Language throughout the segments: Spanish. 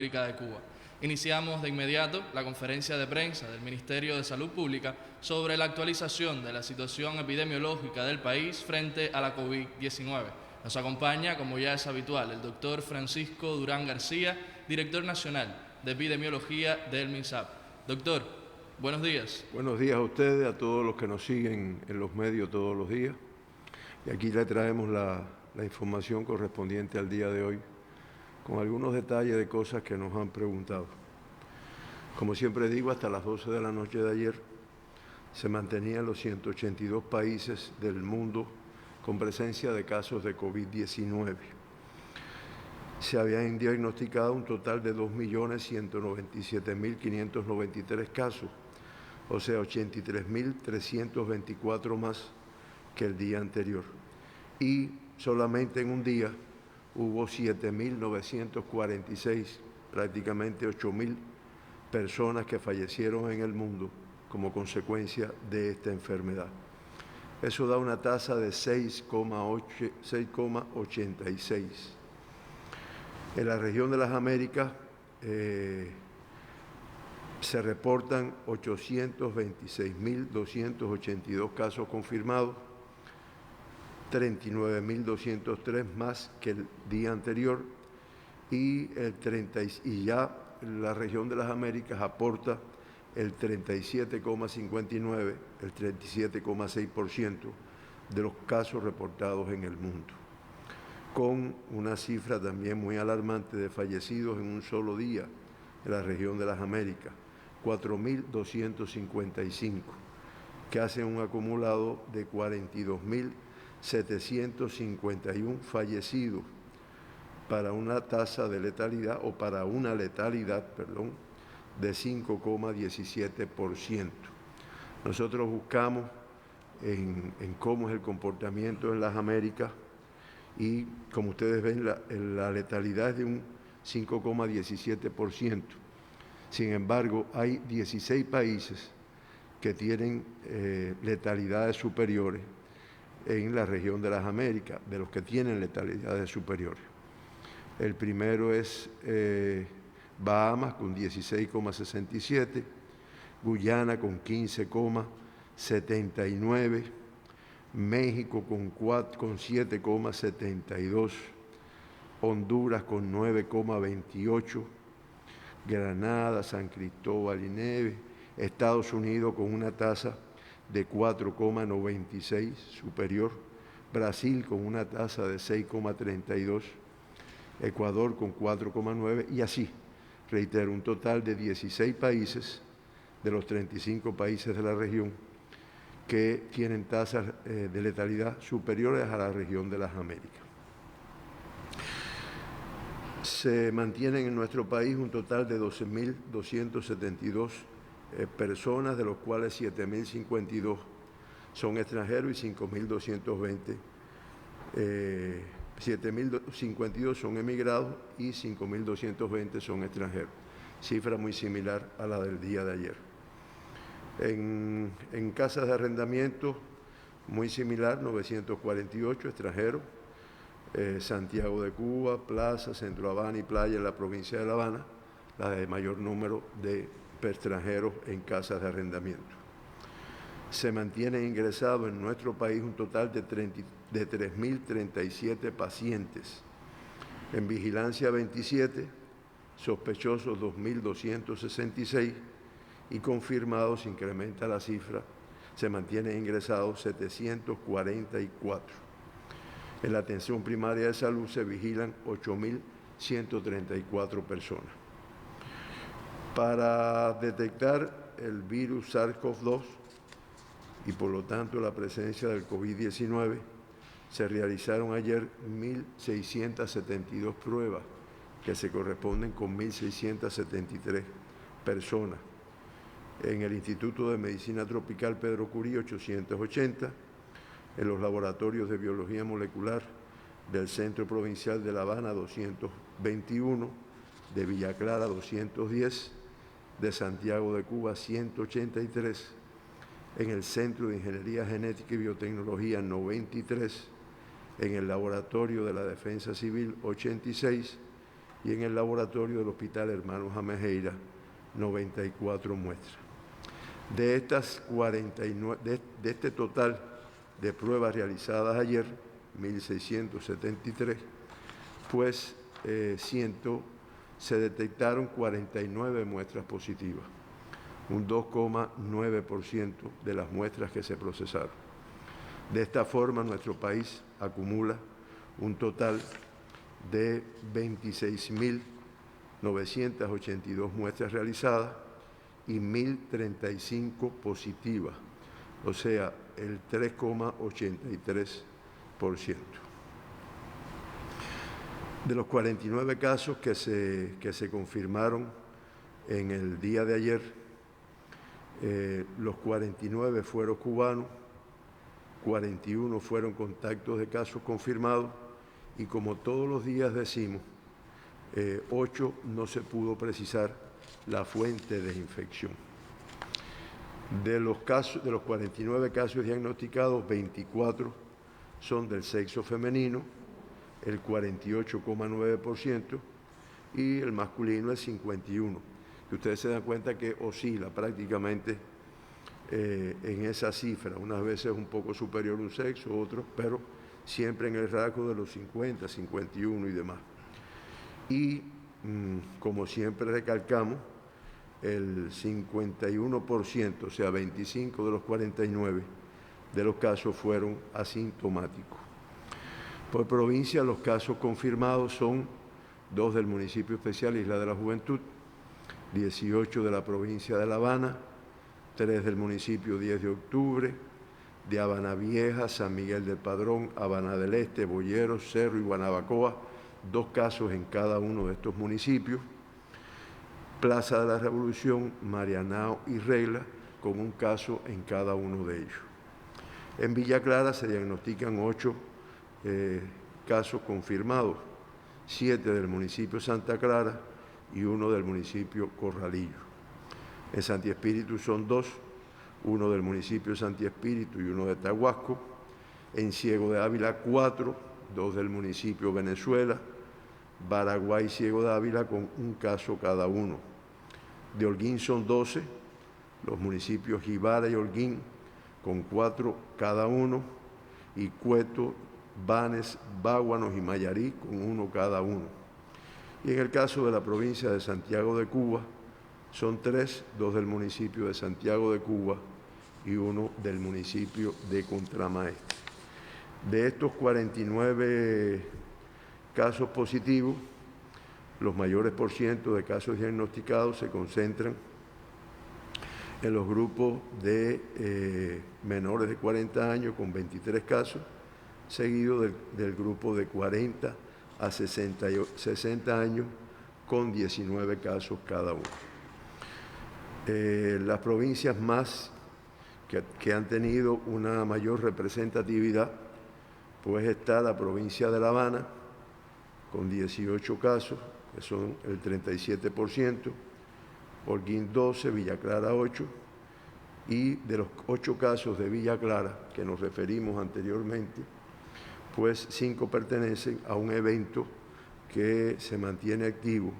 República de Cuba. Iniciamos de inmediato la conferencia de prensa del Ministerio de Salud Pública sobre la actualización de la situación epidemiológica del país frente a la COVID-19. Nos acompaña, como ya es habitual, el doctor Francisco Durán García, director nacional de epidemiología del MINSAP. Doctor, buenos días. Buenos días a ustedes, a todos los que nos siguen en los medios todos los días. Y aquí le traemos la información correspondiente al día de hoy, con algunos detalles de cosas que nos han preguntado. Como siempre digo, hasta las 12 de la noche de ayer se mantenían los 182 países del mundo con presencia de casos de COVID-19. Se habían diagnosticado un total de 2.197.593 casos, o sea, 83.324 más que el día anterior. Y solamente en un día hubo 7.946, prácticamente 8.000 personas que fallecieron en el mundo como consecuencia de esta enfermedad. Eso da una tasa de 6,86. En la región de las Américas se reportan 826.282 casos confirmados, 39.203 más que el día anterior, y ya la región de las Américas aporta el 37,59, el 37,6% de los casos reportados en el mundo, con una cifra también muy alarmante de fallecidos en un solo día en la región de las Américas, 4.255, que hacen un acumulado de 42.751 fallecidos para una tasa de letalidad, o para una letalidad, de 5,17%. Nosotros buscamos en cómo es el comportamiento en las Américas y, como ustedes ven, la letalidad es de un 5,17%. Sin embargo, hay 16 países que tienen letalidades superiores en la región de las Américas, de los que tienen letalidades superiores. El primero es Bahamas con 16,67, Guyana con 15,79, México con 7,72, Honduras con 9,28, Granada, San Cristóbal y Neves, Estados Unidos con una tasa de 4,96 superior, Brasil con una tasa de 6,32, Ecuador con 4,9 y así, reitero, un total de 16 países de los 35 países de la región que tienen tasas de letalidad superiores a la región de las Américas. Se mantienen en nuestro país un total de 12.272 personas, de los cuales 7.052 son extranjeros y 5.220 7.052 son emigrados y 5.220 son extranjeros. Cifra muy similar a la del día de ayer. En casas de arrendamiento, muy similar, 948 extranjeros. Santiago de Cuba, Plaza, Centro Habana y Playa en la provincia de La Habana, la de mayor número de extranjeros en casas de arrendamiento. Se mantienen ingresados en nuestro país un total de 3.037 pacientes. En vigilancia 27, sospechosos 2.266 y confirmados, incrementa la cifra, se mantienen ingresados 744. En la atención primaria de salud se vigilan 8.134 personas. Para detectar el virus SARS-CoV-2 y por lo tanto la presencia del COVID-19, se realizaron ayer 1.672 pruebas que se corresponden con 1.673 personas. En el Instituto de Medicina Tropical Pedro Curí, 880, en los laboratorios de biología molecular del Centro Provincial de La Habana, 221, de Villa Clara, 210, de Santiago de Cuba, 183, en el Centro de Ingeniería Genética y Biotecnología, 93, en el Laboratorio de la Defensa Civil, 86, y en el laboratorio del Hospital Hermanos Amejeira, 94 muestras. De estas 49, de este total de pruebas realizadas ayer, 1.673, pues se detectaron 49 muestras positivas, un 2,9% de las muestras que se procesaron. De esta forma, nuestro país acumula un total de 26.982 muestras realizadas y 1.035 positivas, o sea, el 3,83%. De los 49 casos que se confirmaron en el día de ayer, los 49 fueron cubanos, 41 fueron contactos de casos confirmados y, como todos los días decimos, 8 no se pudo precisar la fuente de infección. De los 49 casos diagnosticados, 24 son del sexo femenino, el 48,9%, y el masculino el 51%. Y ustedes se dan cuenta que oscila prácticamente en esa cifra, unas veces un poco superior un sexo, otros, pero siempre en el rasgo de los 50, 51 y demás. Y como siempre recalcamos, el 51%, o sea, 25 de los 49 de los casos fueron asintomáticos. Por provincia, los casos confirmados son 2 del municipio especial Isla de la Juventud, 18 de la provincia de La Habana, 3 del municipio 10 de octubre, de Habana Vieja, San Miguel del Padrón, Habana del Este, Boyeros, Cerro y Guanabacoa, 2 casos en cada uno de estos municipios. Plaza de la Revolución, Marianao y Regla, con un caso en cada uno de ellos. En Villa Clara se diagnostican 8 casos confirmados, 7 del municipio Santa Clara y 1 del municipio Corralillo. En Santi Espíritu son 2, 1 del municipio Santi Espíritu y 1 de Tahuasco. En Ciego de Ávila 4, 2 del municipio Venezuela, Baraguá y Ciego de Ávila con un caso cada uno. De Holguín son 12, los municipios Jibara y Holguín con 4 cada uno, y Cueto, Banes, Báguanos y Mayarí con 1 cada uno. Y en el caso de la provincia de Santiago de Cuba, son 3, 2 del municipio de Santiago de Cuba y 1 del municipio de Contramaestre. De estos 49 casos positivos, los mayores % de casos diagnosticados se concentran en los grupos de menores de 40 años con 23 casos, seguido del grupo de 40 a 60 años con 19 casos cada uno. Las provincias más que han tenido una mayor representatividad, pues está la provincia de La Habana, con 18 casos, que son el 37%, Holguín 12, Villa Clara 8, y de los 8 casos de Villa Clara que nos referimos anteriormente, pues 5 pertenecen a un evento que se mantiene activo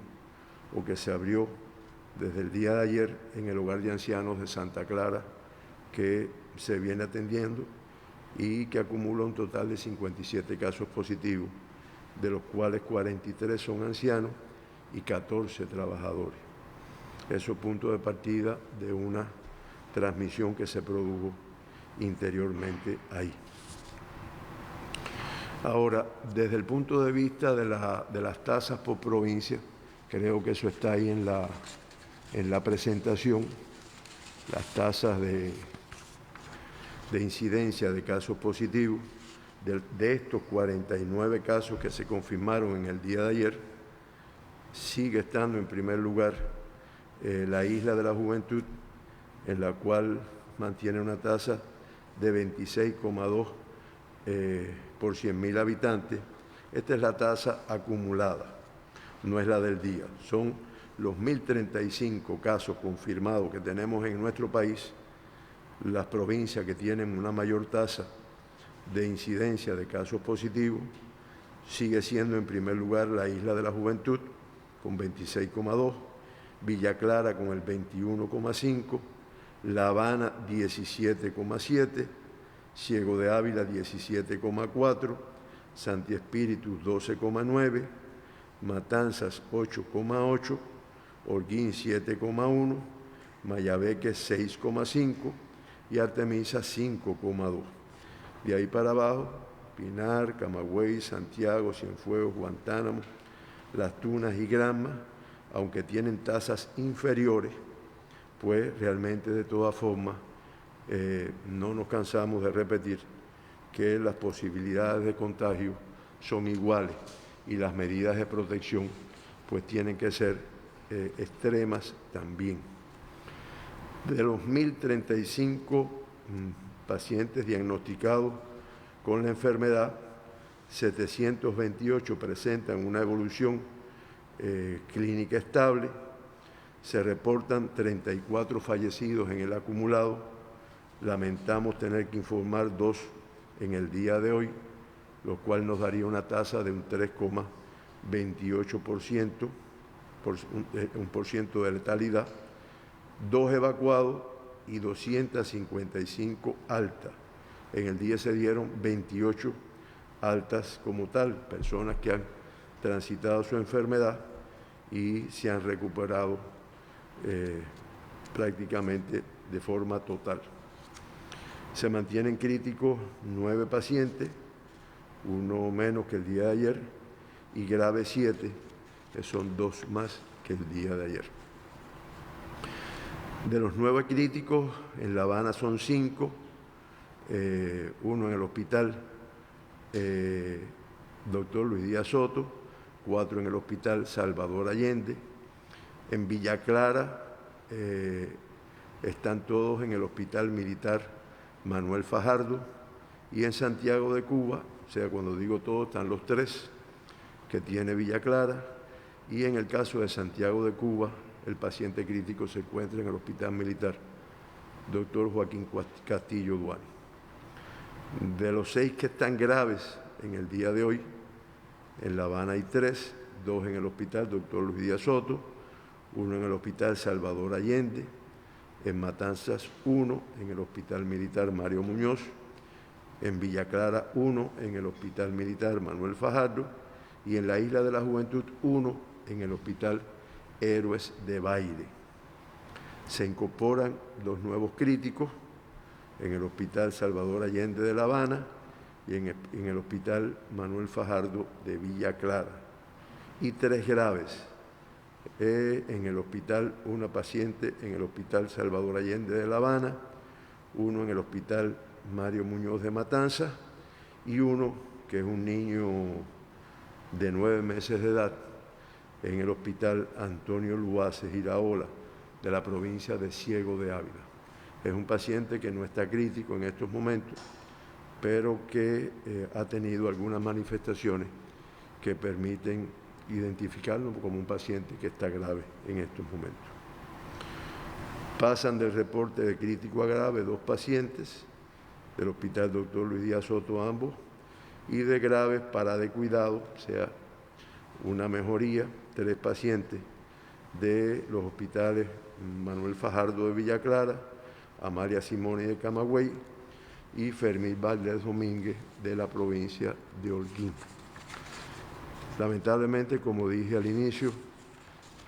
o que se abrió desde el día de ayer en el Hogar de Ancianos de Santa Clara, que se viene atendiendo y que acumula un total de 57 casos positivos, de los cuales 43 son ancianos y 14 trabajadores. Eso es punto de partida de una transmisión que se produjo interiormente ahí. Ahora, desde el punto de vista de las tasas por provincia, creo que eso está ahí en la presentación, las tasas de incidencia de casos positivos. De estos 49 casos que se confirmaron en el día de ayer, sigue estando en primer lugar la Isla de la Juventud, en la cual mantiene una tasa de 26,2 por 100.000 habitantes. Esta es la tasa acumulada, no es la del día. Son los 1.035 casos confirmados que tenemos en nuestro país. Las provincias que tienen una mayor tasa de incidencia de casos positivos, sigue siendo en primer lugar la Isla de la Juventud, con 26,2, Villa Clara con el 21,5, La Habana 17,7, Ciego de Ávila 17,4, Santi Espíritus 12,9, Matanzas 8,8, Holguín 7,1, Mayabeque 6,5 y Artemisa 5,2. De ahí para abajo, Pinar, Camagüey, Santiago, Cienfuegos, Guantánamo, Las Tunas y Granma, aunque tienen tasas inferiores, pues realmente de todas formas no nos cansamos de repetir que las posibilidades de contagio son iguales y las medidas de protección pues tienen que ser extremas también. De los 1.035 pacientes diagnosticados con la enfermedad, 728 presentan una evolución clínica estable, se reportan 34 fallecidos en el acumulado, lamentamos tener que informar 2 en el día de hoy, lo cual nos daría una tasa de un 3,28%, un por ciento de letalidad, 2 evacuados y 255 altas. En el día se dieron 28 altas como tal, personas que han transitado su enfermedad y se han recuperado prácticamente de forma total. Se mantienen críticos 9 pacientes, uno menos que el día de ayer, y graves 7, que son 2 más que el día de ayer. De los 9 críticos, en La Habana son 5, uno en el hospital Dr. Luis Díaz Soto, 4 en el hospital Salvador Allende. En Villa Clara están todos en el hospital militar Manuel Fajardo, y en Santiago de Cuba, o sea, cuando digo todos, están los 3 que tiene Villa Clara, y en el caso de Santiago de Cuba, el paciente crítico se encuentra en el hospital militar Dr. Joaquín Castillo Duani. De los 6 que están graves en el día de hoy, en La Habana hay 3, 2 en el hospital Dr. Luis Díaz Soto, 1 en el hospital Salvador Allende, en Matanzas 1 en el hospital militar Mario Muñoz, en Villa Clara 1 en el hospital militar Manuel Fajardo y en la Isla de la Juventud 1 en el hospital Héroes de Baile. Se incorporan los nuevos críticos en el hospital Salvador Allende de La Habana y en el hospital Manuel Fajardo de Villa Clara, y 3 graves. En el hospital, una paciente en el hospital Salvador Allende de La Habana, 1 en el hospital Mario Muñoz de Matanzas y 1 que es un niño de 9 meses de edad en el hospital Antonio Luaces Iraola de la provincia de Ciego de Ávila. Es un paciente que no está crítico en estos momentos, pero que ha tenido algunas manifestaciones que permiten identificarlo como un paciente que está grave en estos momentos. Pasan del reporte de crítico a grave 2 pacientes del hospital Dr. Luis Díaz Soto ambos, y de graves para de cuidado, o sea, una mejoría, 3 pacientes de los hospitales Manuel Fajardo de Villa Clara, Amalia Simoni de Camagüey y Fermín Valdés Domínguez de la provincia de Holguín. Lamentablemente, como dije al inicio,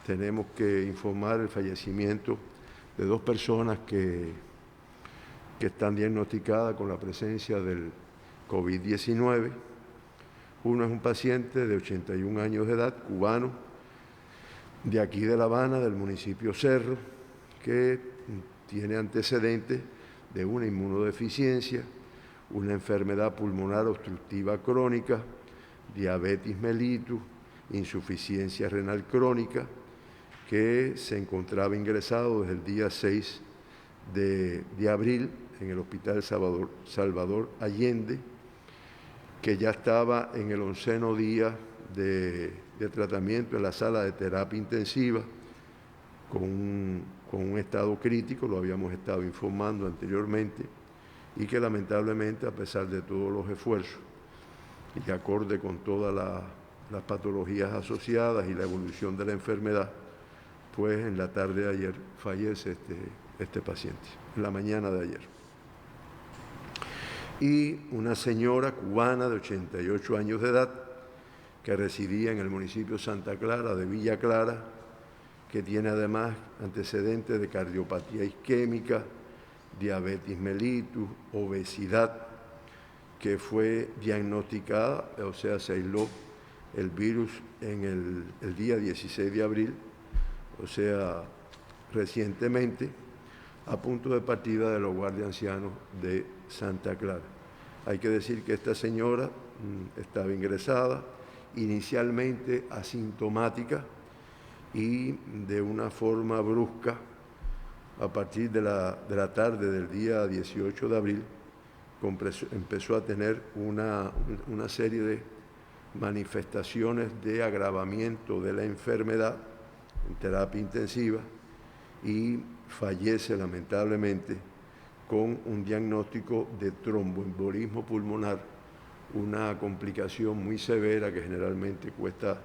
tenemos que informar el fallecimiento de 2 personas que están diagnosticadas con la presencia del COVID-19. Uno es un paciente de 81 años de edad, cubano, de aquí de La Habana, del municipio Cerro, que tiene antecedentes de una inmunodeficiencia, una enfermedad pulmonar obstructiva crónica, diabetes mellitus, insuficiencia renal crónica, que se encontraba ingresado desde el día 6 de abril en el hospital Salvador Allende, que ya estaba en el 11º día de tratamiento en la sala de terapia intensiva con un estado crítico, lo habíamos estado informando anteriormente, y que lamentablemente, a pesar de todos los esfuerzos y acorde con todas las patologías asociadas y la evolución de la enfermedad, pues en la tarde de ayer fallece este paciente, en la mañana de ayer. Y una señora cubana de 88 años de edad, que residía en el municipio Santa Clara de Villa Clara, que tiene además antecedentes de cardiopatía isquémica, diabetes mellitus, obesidad, que fue diagnosticada, o sea, se aisló el virus en el día 16 de abril, o sea, recientemente, a punto de partida del hogar de ancianos de Santa Clara. Hay que decir que esta señora estaba ingresada, inicialmente asintomática, y de una forma brusca, a partir de la tarde del día 18 de abril, empezó a tener una serie de manifestaciones de agravamiento de la enfermedad en terapia intensiva y fallece lamentablemente con un diagnóstico de tromboembolismo pulmonar, una complicación muy severa que generalmente cuesta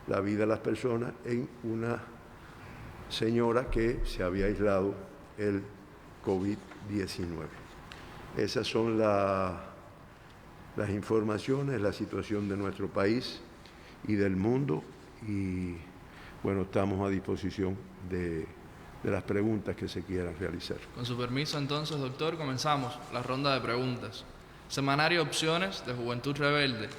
la vida a las personas, en una señora que se había aislado el COVID-19. Esas son las informaciones, la situación de nuestro país y del mundo, y bueno, estamos a disposición de las preguntas que se quieran realizar. Con su permiso, entonces, doctor, comenzamos la ronda de preguntas. Semanario Opciones de Juventud Rebelde.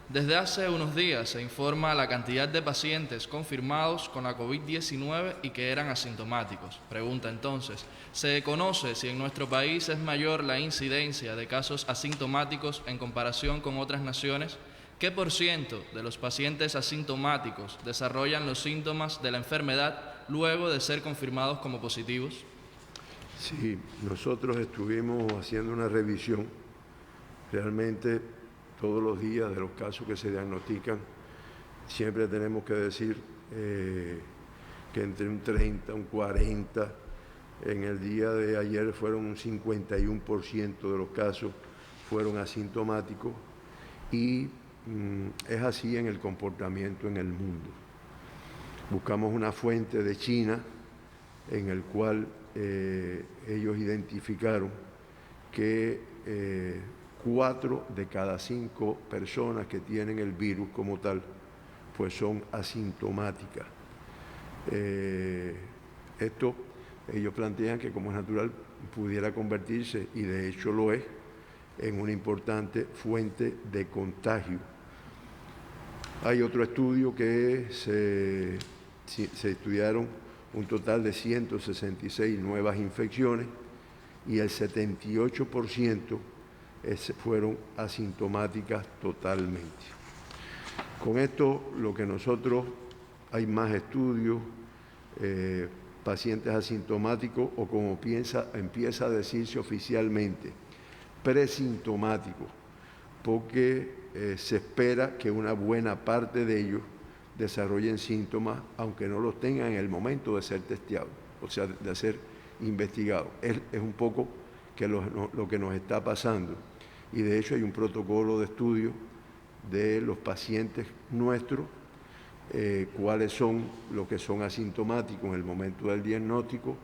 Desde hace unos días se informa la cantidad de pacientes confirmados con la COVID-19 y que eran asintomáticos. Pregunta entonces, ¿se conoce si en nuestro país es mayor la incidencia de casos asintomáticos en comparación con otras naciones? ¿Qué % de los pacientes asintomáticos desarrollan los síntomas de la enfermedad luego de ser confirmados como positivos? Sí, nosotros estuvimos haciendo una revisión realmente todos los días de los casos que se diagnostican. Siempre tenemos que decir que entre un 30, un 40, en el día de ayer fueron un 51% de los casos fueron asintomáticos, y es así en el comportamiento en el mundo. Buscamos una fuente de China en el cual ellos identificaron que 4 de cada 5 personas que tienen el virus como tal, pues son asintomáticas. Esto ellos plantean que, como es natural, pudiera convertirse, y de hecho lo es, en una importante fuente de contagio. Hay otro estudio que se estudiaron un total de 166 nuevas infecciones, y el 78% fueron asintomáticas totalmente. Con esto, lo que nosotros, hay más estudios, pacientes asintomáticos, o como empieza a decirse oficialmente, presintomáticos, porque se espera que una buena parte de ellos desarrollen síntomas, aunque no los tengan en el momento de ser testeados, o sea, de ser investigados. Es un poco que lo que nos está pasando. Y de hecho hay un protocolo de estudio de los pacientes nuestros, cuáles son los que son asintomáticos en el momento del diagnóstico,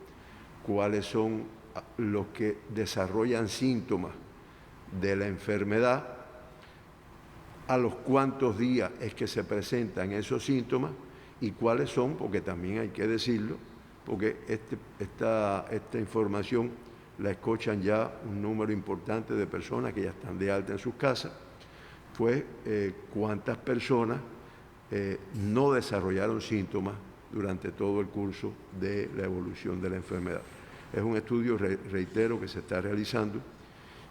cuáles son los que desarrollan síntomas de la enfermedad, a los cuántos días es que se presentan esos síntomas, y cuáles son, porque también hay que decirlo, porque esta información la escuchan ya un número importante de personas que ya están de alta en sus casas, pues cuántas personas no desarrollaron síntomas durante todo el curso de la evolución de la enfermedad. Es un estudio, reitero, que se está realizando,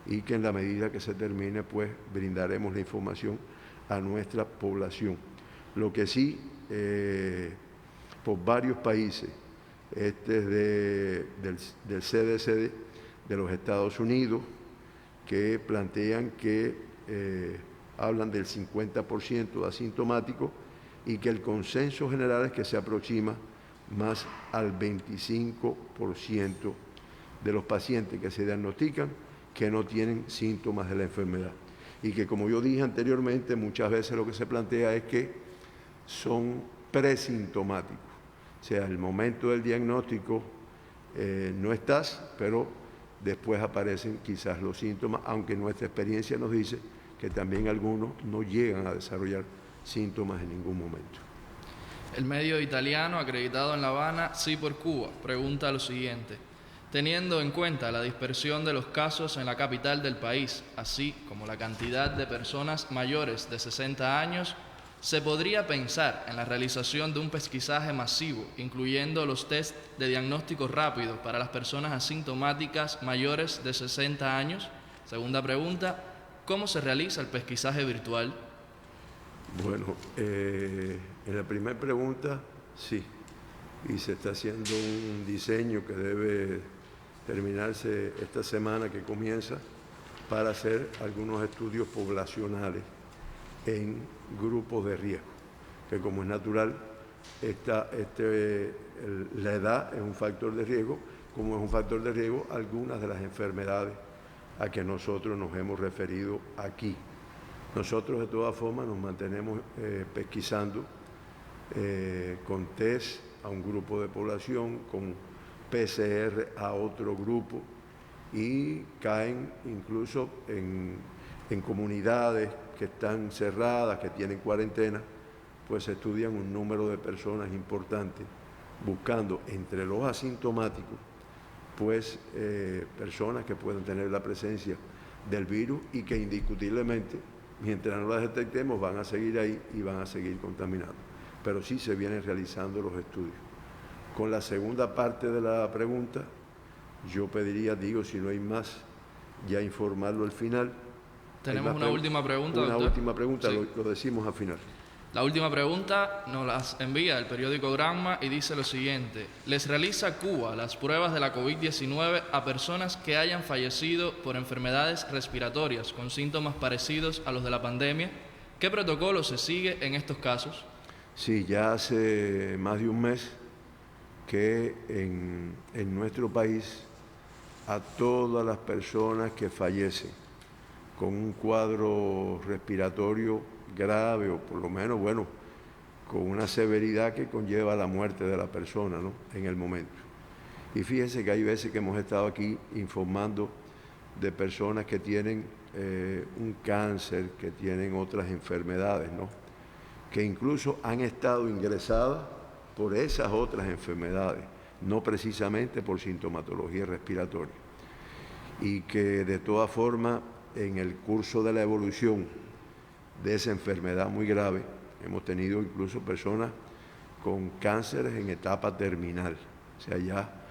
y que en la medida que se termine, pues brindaremos la información a nuestra población. Lo que sí, por varios países, este es del CDC de los Estados Unidos, que plantean que hablan del 50% de asintomáticos, y que el consenso general es que se aproxima más al 25% de los pacientes que se diagnostican que no tienen síntomas de la enfermedad. Y que, como yo dije anteriormente, muchas veces lo que se plantea es que son presintomáticos. O sea, al momento del diagnóstico no estás, pero después aparecen quizás los síntomas, aunque nuestra experiencia nos dice que también algunos no llegan a desarrollar síntomas en ningún momento. El medio italiano acreditado en La Habana, Sí por Cuba, pregunta lo siguiente. Teniendo en cuenta la dispersión de los casos en la capital del país, así como la cantidad de personas mayores de 60 años, ¿se podría pensar en la realización de un pesquisaje masivo, incluyendo los test de diagnóstico rápido para las personas asintomáticas mayores de 60 años? Segunda pregunta, ¿cómo se realiza el pesquisaje virtual? Bueno, en la primera pregunta, sí, y se está haciendo un diseño que debe terminarse esta semana que comienza para hacer algunos estudios poblacionales en grupos de riesgo, que como es natural, la edad es un factor de riesgo, como es un factor de riesgo algunas de las enfermedades a que nosotros nos hemos referido aquí. Nosotros de todas formas nos mantenemos pesquisando con test a un grupo de población, con PCR a otro grupo, y caen incluso en comunidades que están cerradas, que tienen cuarentena, pues se estudian un número de personas importantes, buscando entre los asintomáticos, pues personas que pueden tener la presencia del virus y que indiscutiblemente, mientras no las detectemos, van a seguir ahí y van a seguir contaminando. Pero sí se vienen realizando los estudios. Con la segunda parte de la pregunta, yo pediría, si no hay más, ya informarlo al final. Tenemos una última pregunta, doctor. Una última pregunta, sí. lo decimos al final. La última pregunta nos la envía el periódico Granma y dice lo siguiente. ¿Les realiza Cuba las pruebas de la COVID-19 a personas que hayan fallecido por enfermedades respiratorias con síntomas parecidos a los de la pandemia? ¿Qué protocolo se sigue en estos casos? Sí, ya hace más de un mes que en nuestro país a todas las personas que fallecen con un cuadro respiratorio grave o por lo menos, con una severidad que conlleva la muerte de la persona, ¿no?, en el momento. Y fíjense que hay veces que hemos estado aquí informando de personas que tienen un cáncer, que tienen otras enfermedades, ¿no?, que incluso han estado ingresadas por esas otras enfermedades, no precisamente por sintomatología respiratoria. Y que de todas formas, en el curso de la evolución de esa enfermedad muy grave, hemos tenido incluso personas con cánceres en etapa terminal, o sea, ya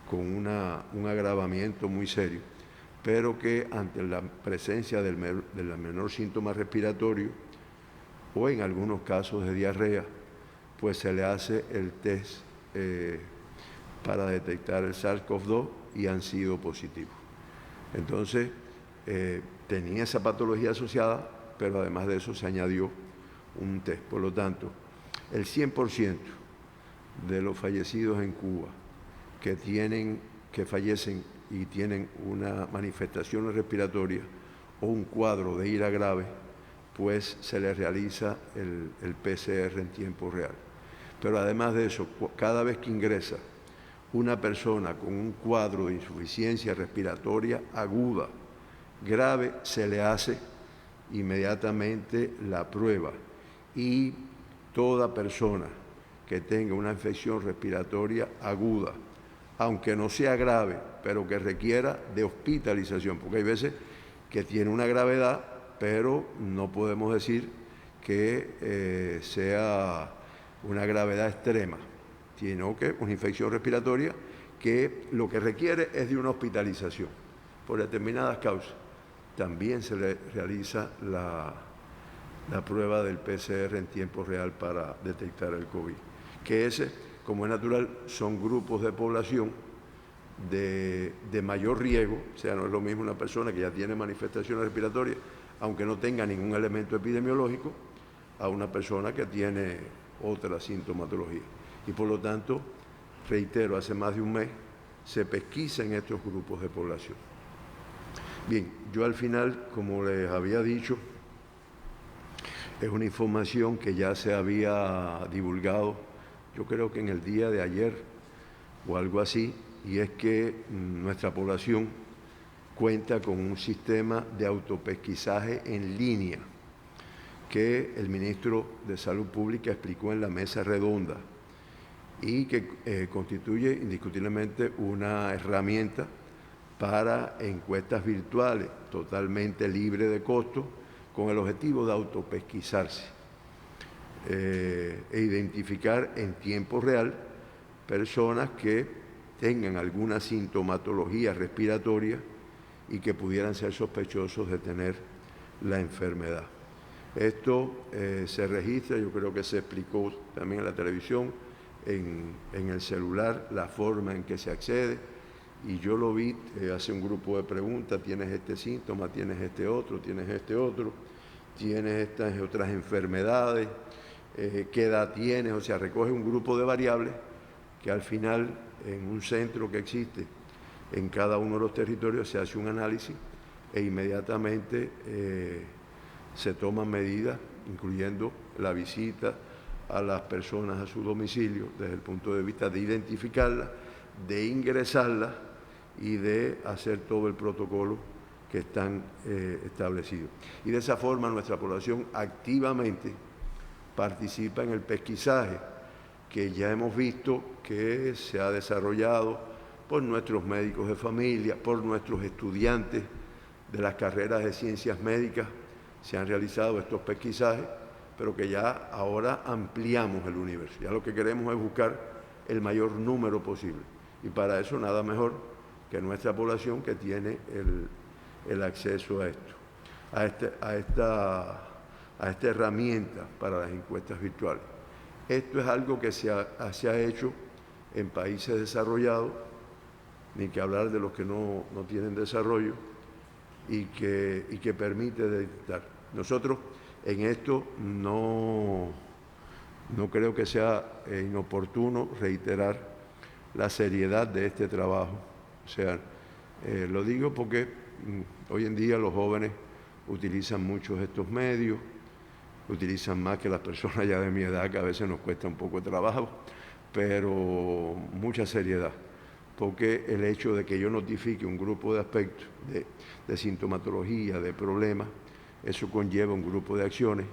con un agravamiento muy serio, pero que ante la presencia del menor síntoma respiratorio o en algunos casos de diarrea, pues se le hace el test para detectar el SARS-CoV-2 y han sido positivos. Entonces, tenía esa patología asociada, pero además de eso se añadió un test. Por lo tanto, el 100% de los fallecidos en Cuba que fallecen y tienen una manifestación respiratoria o un cuadro de ira grave, pues se les realiza el PCR en tiempo real. Pero además de eso, cada vez que ingresa una persona con un cuadro de insuficiencia respiratoria aguda, grave, se le hace inmediatamente la prueba, y toda persona que tenga una infección respiratoria aguda, aunque no sea grave, pero que requiera de hospitalización, porque hay veces que tiene una gravedad, pero no podemos decir que sea una gravedad extrema, sino que una infección respiratoria que lo que requiere es de una hospitalización por determinadas causas. También se le realiza la prueba del PCR en tiempo real para detectar el COVID. Que ese, como es natural, son grupos de población de mayor riesgo, o sea, no es lo mismo una persona que ya tiene manifestaciones respiratorias, aunque no tenga ningún elemento epidemiológico, a una persona que tiene otra sintomatología. Y por lo tanto, reitero, hace más de un mes se pesquisa en estos grupos de población. Bien, yo al final, como les había dicho, Es una información que ya se había divulgado, yo creo que en el día de ayer o algo así, y es que nuestra población cuenta con un sistema de autopesquisaje en línea que el ministro de Salud Pública explicó en la mesa redonda y que constituye indiscutiblemente una herramienta para encuestas virtuales totalmente libre de costo, con el objetivo de autopesquisarse e identificar en tiempo real personas que tengan alguna sintomatología respiratoria y que pudieran ser sospechosos de tener la enfermedad. Esto se registra, yo creo que se explicó también en la televisión, en el celular, la forma en que se accede, y yo lo vi, hace un grupo de preguntas: tienes este síntoma, tienes este otro, tienes estas otras enfermedades, qué edad tienes, o sea, recoge un grupo de variables que al final, en un centro que existe en cada uno de los territorios, se hace un análisis e inmediatamente se toman medidas, incluyendo la visita a las personas a su domicilio, desde el punto de vista de identificarlas, de ingresarlas y de hacer todo el protocolo que están establecidos. Y de esa forma nuestra población activamente participa en el pesquisaje, que ya hemos visto que se ha desarrollado por nuestros médicos de familia, por nuestros estudiantes de las carreras de ciencias médicas. Se han realizado estos pesquisajes, pero que ya ahora ampliamos el universo. Ya lo que queremos es buscar el mayor número posible. Y para eso nada mejor que nuestra población, que tiene el acceso a esto, a esta herramienta para las encuestas virtuales. Esto es algo que se ha hecho en países desarrollados, ni que hablar de los que no tienen desarrollo, y que permite detectar. Nosotros en esto no creo que sea inoportuno reiterar la seriedad de este trabajo. O sea, lo digo porque hoy en día los jóvenes utilizan muchos estos medios, utilizan más que las personas ya de mi edad, que a veces nos cuesta un poco de trabajo, pero mucha seriedad, porque el hecho de que yo notifique un grupo de aspectos de sintomatología, de problemas, eso conlleva un grupo de acciones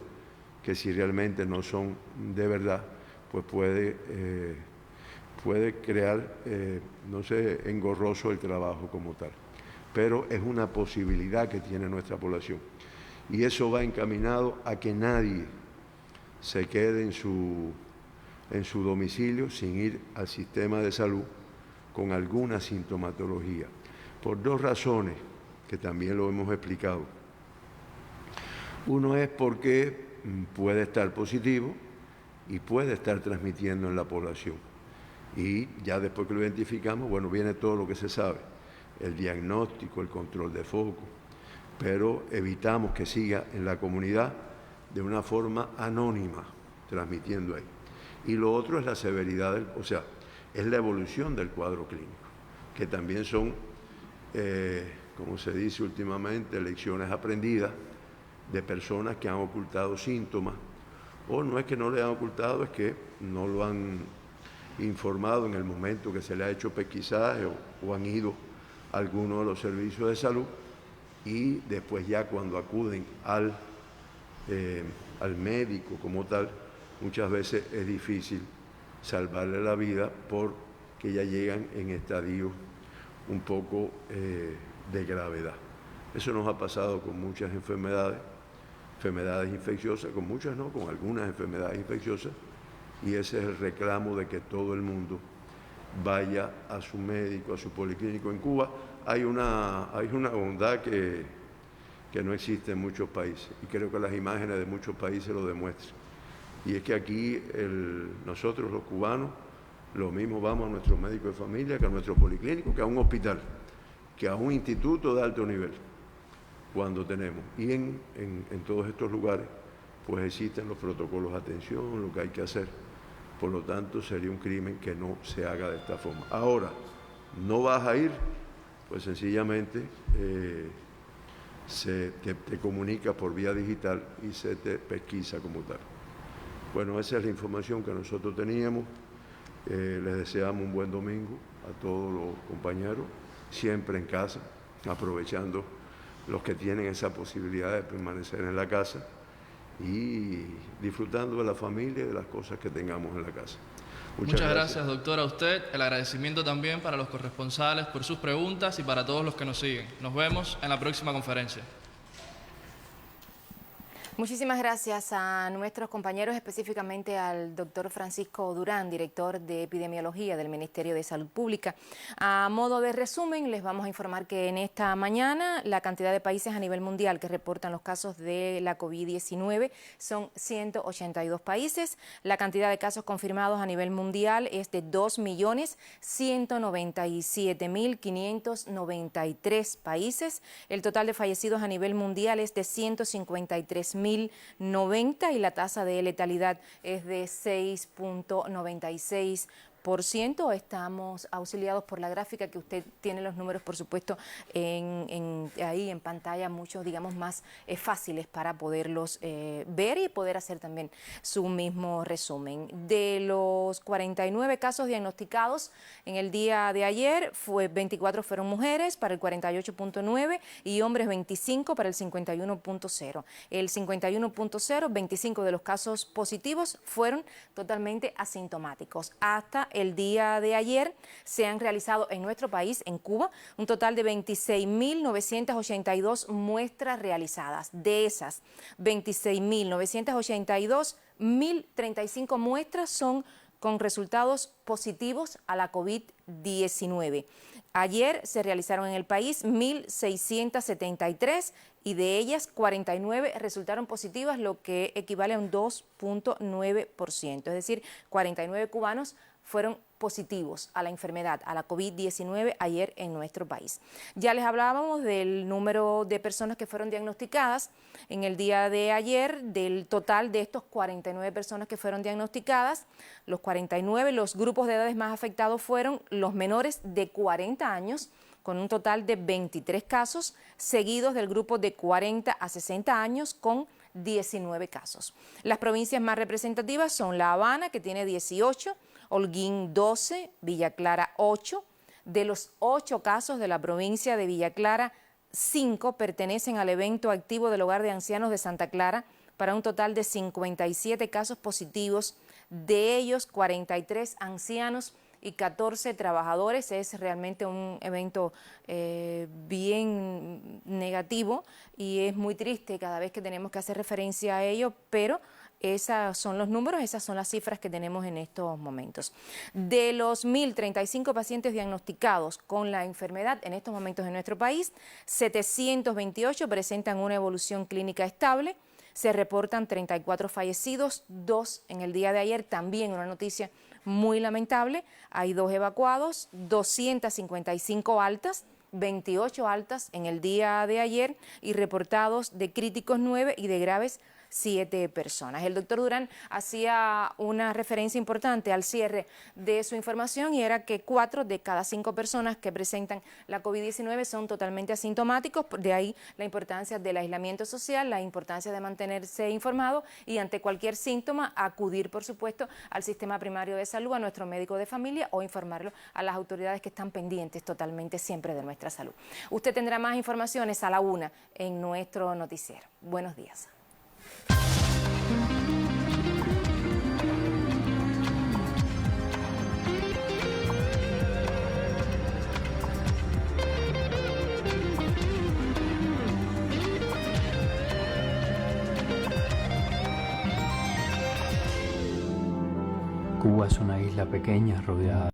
que, si realmente no son de verdad, pues puede crear, no sé, engorroso el trabajo como tal. Pero es una posibilidad que tiene nuestra población. Y eso va encaminado a que nadie se quede en su domicilio sin ir al sistema de salud con alguna sintomatología, por dos razones que también lo hemos explicado. Uno es porque puede estar positivo y puede estar transmitiendo en la población. Y ya después que lo identificamos, bueno, viene todo lo que se sabe, el diagnóstico, el control de foco, pero evitamos que siga en la comunidad de una forma anónima, transmitiendo ahí. Y lo otro es la severidad, es la evolución del cuadro clínico, que también son, como se dice últimamente, lecciones aprendidas de personas que han ocultado síntomas, o no es que no le han ocultado, es que no lo han informado en el momento que se le ha hecho pesquisaje o han ido a alguno de los servicios de salud, y después ya cuando acuden al médico como tal, muchas veces es difícil salvarle la vida porque ya llegan en estadios un poco de gravedad. Eso nos ha pasado con muchas enfermedades infecciosas, con muchas no, con algunas enfermedades infecciosas, y ese es el reclamo de que todo el mundo vaya a su médico, a su policlínico. En Cuba hay una bondad que no existe en muchos países, y creo que las imágenes de muchos países lo demuestran. Y es que aquí nosotros los cubanos, lo mismo vamos a nuestro médico de familia que a nuestro policlínico, que a un hospital, que a un instituto de alto nivel, cuando tenemos. Y en todos estos lugares, pues existen los protocolos de atención, lo que hay que hacer. Por lo tanto, sería un crimen que no se haga de esta forma. Ahora, ¿no vas a ir? Pues sencillamente te comunica por vía digital y se te pesquisa como tal. Bueno, esa es la información que nosotros teníamos. Les deseamos un buen domingo a todos los compañeros, siempre en casa, aprovechando los que tienen esa posibilidad de permanecer en la casa y disfrutando de la familia y de las cosas que tengamos en la casa. Muchas gracias, doctor, a usted. El agradecimiento también para los corresponsales por sus preguntas y para todos los que nos siguen. Nos vemos en la próxima conferencia. Muchísimas gracias a nuestros compañeros, específicamente al doctor Francisco Durán, director de Epidemiología del Ministerio de Salud Pública. A modo de resumen, les vamos a informar que en esta mañana la cantidad de países a nivel mundial que reportan los casos de la COVID-19 son 182 países. La cantidad de casos confirmados a nivel mundial es de 2.197.593 países. El total de fallecidos a nivel mundial es de 153.090 y la tasa de letalidad es de 6.96%. Estamos auxiliados por la gráfica que usted tiene los números, por supuesto, ahí en pantalla, muchos, digamos, más fáciles para poderlos ver y poder hacer también su mismo resumen. De los 49 casos diagnosticados en el día de ayer, 24 fueron mujeres para el 48.9% y hombres 25 para el 51.0%. El 51.0%, 25 de los casos positivos fueron totalmente asintomáticos. Hasta el día de ayer se han realizado en nuestro país, en Cuba, un total de 26.982 muestras realizadas. De esas 26.982, 1.035 muestras son con resultados positivos a la COVID-19. Ayer se realizaron en el país 1.673 y de ellas 49 resultaron positivas, lo que equivale a un 2.9%. Es decir, 49 cubanos fueron positivos a la enfermedad, a la COVID-19 ayer en nuestro país. Ya les hablábamos del número de personas que fueron diagnosticadas en el día de ayer. Del total de estos 49 personas que fueron diagnosticadas, los 49, los grupos de edades más afectados fueron los menores de 40 años, con un total de 23 casos, seguidos del grupo de 40 a 60 años con 19 casos. Las provincias más representativas son La Habana, que tiene 18, Holguín 12, Villa Clara 8. De los 8 casos de la provincia de Villa Clara, 5 pertenecen al evento activo del Hogar de Ancianos de Santa Clara, para un total de 57 casos positivos, de ellos 43 ancianos y 14 trabajadores. Es realmente un evento bien negativo y es muy triste cada vez que tenemos que hacer referencia a ello, pero esos son los números, esas son las cifras que tenemos en estos momentos. De los 1.035 pacientes diagnosticados con la enfermedad en estos momentos en nuestro país, 728 presentan una evolución clínica estable. Se reportan 34 fallecidos, 2 en el día de ayer, también una noticia muy lamentable. Hay 2 evacuados, 255 altas, 28 altas en el día de ayer y reportados de críticos 9 y de graves 7 personas. El doctor Durán hacía una referencia importante al cierre de su información y era que 4 de cada 5 personas que presentan la COVID-19 son totalmente asintomáticos, de ahí la importancia del aislamiento social, la importancia de mantenerse informado y ante cualquier síntoma acudir, por supuesto, al sistema primario de salud, a nuestro médico de familia o informarlo a las autoridades que están pendientes totalmente siempre de nuestra salud. Usted tendrá más informaciones a la 1 en nuestro noticiero. Buenos días. Cuba es una isla pequeña rodeada